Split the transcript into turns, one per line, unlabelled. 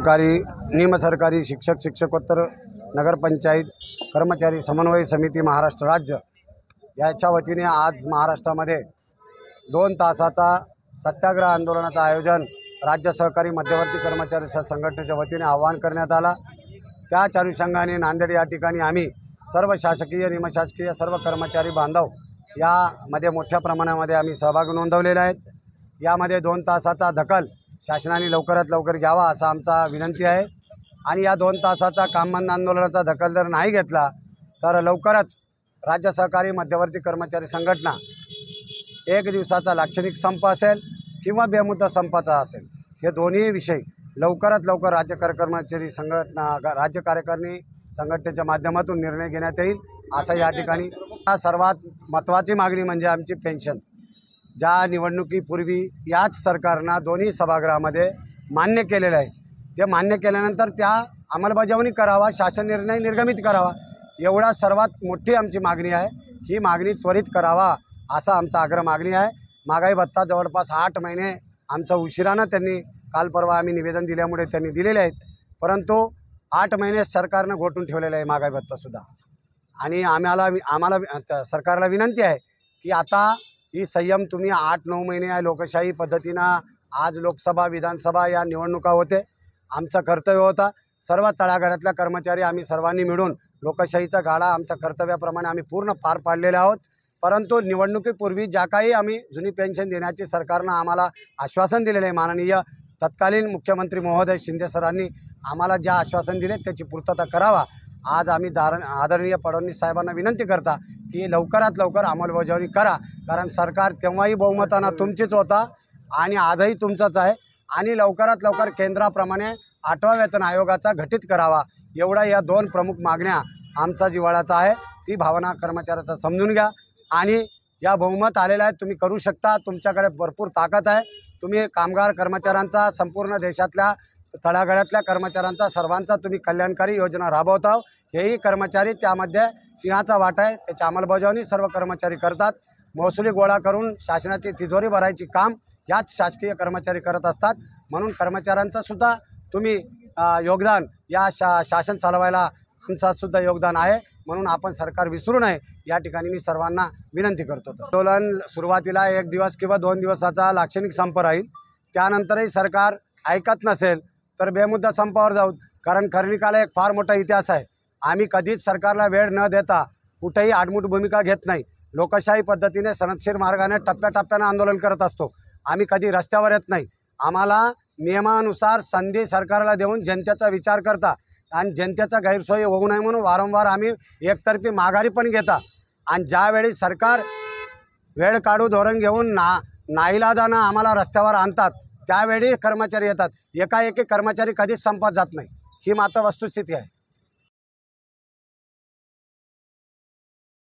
सहकारी निमसरकारी शिक्षक शिक्षकोत्तर नगरपंचायत कर्मचारी समन्वय समिती महाराष्ट्र राज्य याच्या वतीने आज महाराष्ट्रामध्ये 2 तासाचा सत्याग्रह आंदोलनाचं आयोजन राज्य सहकारी मध्यवर्ती कर्मचारी संघटनेच्या वतीने आवाहन करण्यात आला। त्याच अनुषंगाने नांदेड या ठिकाणी आम्ही सर्व शासकीय निमशासकीय सर्व कर्मचारी बांधव यामध्ये मोठ्या प्रमाणामध्ये आम्ही सहभाग नोंदवलेला आहे। यामध्ये 2 तासाचा दखल शासनाने लवकरात लवकर घ्यावा असा आमचा विनंती आहे। आणि या 2 तासाचा काम बंद आंदोलनाचा दखल जर नाही घेतला तर लवकरच राज्य सहकारी मध्यवर्ती कर्मचारी संघटना 1 दिवसाचा लाक्षणिक संप असेल किंवा बेमुदत संपाचा असेल, हे दोन्ही विषय लवकरात लवकर राज्य कर्मचारी संघटना राज्य कार्यकारिणी संघटनेच्या माध्यमातून निर्णय घेण्यात येईल असं या ठिकाणी। सर्वात महत्त्वाची मागणी म्हणजे आमची पेन्शन, ज्या निवडणुकीपूर्वी याच सरकारनं दोन्ही सभागृहामध्ये मान्य केलेलं आहे, ते मान्य केल्यानंतर त्या अंमलबजावणी करावा, शासन निर्णय निर्गमित करावा, एवढा सर्वात मोठी आमची मागणी आहे। ही मागणी त्वरित करावा असा आमचा आग्रह मागणी आहे। महागाई भत्ता जवळपास 8 महिने आमचा उशिरानं त्यांनी काल परवा आम्ही निवेदन दिल्यामुळे त्यांनी दिलेले आहेत, परंतु 8 महिने सरकारनं घोटून ठेवलेलं आहे महागाई भत्तासुद्धा। आणि आम्हाला सरकारला विनंती आहे की आता ही संयम तुम्ही 8-9 महिने या लोकशाही पद्धतीनं आज लोकसभा विधानसभा या निवडणुका होते, आमचं कर्तव्य होता सर्व तळागाळातल्या कर्मचारी आम्ही सर्वांनी मिळून लोकशाहीचा गाडा आमच्या कर्तव्याप्रमाणे आम्ही पूर्ण पार पाडलेले आहोत। परंतु निवडणुकीपूर्वी ज्या काही आम्ही जुनी पेन्शन देण्याची सरकारनं आम्हाला आश्वासन दिलेलं आहे, माननीय तत्कालीन मुख्यमंत्री महोदय शिंदे सरांनी आम्हाला ज्या आश्वासन दिले त्याची पूर्तता करावा। आज आम्ही आदरणीय फडणवीस साहेबांना विनंती करता की लवकरात लवकर अंमलबजावणी करा, कारण सरकार तेव्हाही बहुमतानं तुमचीच होता आणि आजही तुमचंच आहे। आणि लवकरात लवकर केंद्राप्रमाणे 8वा वेतन आयोगाचा घटित करावा, एवढा या 2 प्रमुख मागण्या आमचा जिव्हाळ्याचा आहे। ती भावना कर्मचाऱ्याचा समजून घ्या आणि या बहुमत आलेला आहे, तुम्ही करू शकता, तुमच्याकडे भरपूर ताकद आहे। तुम्ही कामगार कर्मचाऱ्यांचा संपूर्ण देशातल्या तळागाळातल्या कर्मचाऱ्यांचा सर्वांचा तुम्ही कल्याणकारी योजना राबवता, हेही कर्मचारी त्यामध्ये सिंहाचा वाटा आहे, त्याची अंमलबजावणी सर्व कर्मचारी करतात। महसुली गोळा करून शासनाची तिजोरी भरायची काम याच शासकीय कर्मचारी करत असतात, म्हणून कर्मचाऱ्यांचं सुद्धा तुम्ही योगदान या शासन चालवायला आमचासुद्धा योगदान आहे, म्हणून आपण सरकार विसरू नये या ठिकाणी मी सर्वांना विनंती करतो। आंदोलन सुरुवातीला 1 दिवस किंवा 2 दिवसाचा लाक्षणिक संप राहील, त्यानंतरही सरकार ऐकत नसेल तर बेमुदत संपावर जाऊ, कारण खर्णिकाला एक फार मोठा इतिहास आहे। आम्ही कधीच सरकारला वेळ न देता कुठेही आडमुठ भूमिका घेत नाही, लोकशाही पद्धतीने सनदशीर मार्गाने टप्प्याटप्प्यानं आंदोलन करत असतो। आम्ही कधी रस्त्यावर येत नाही, आम्हाला नियमानुसार संधी सरकारला देऊन जनतेचा विचार करता आणि जनतेचा गैरसोय होऊ नये म्हणून वारंवार आम्ही एकतर्फी माघारी पण घेता। आणि ज्यावेळी सरकार वेळ काढू धोरण घेऊन नाईलाजानं आम्हाला रस्त्यावर आणतात त्यावेळी कर्मचारी येतात, एकाएकी कर्मचारी कधीच संपात जात नाही, ही मात्र वस्तुस्थिती आहे।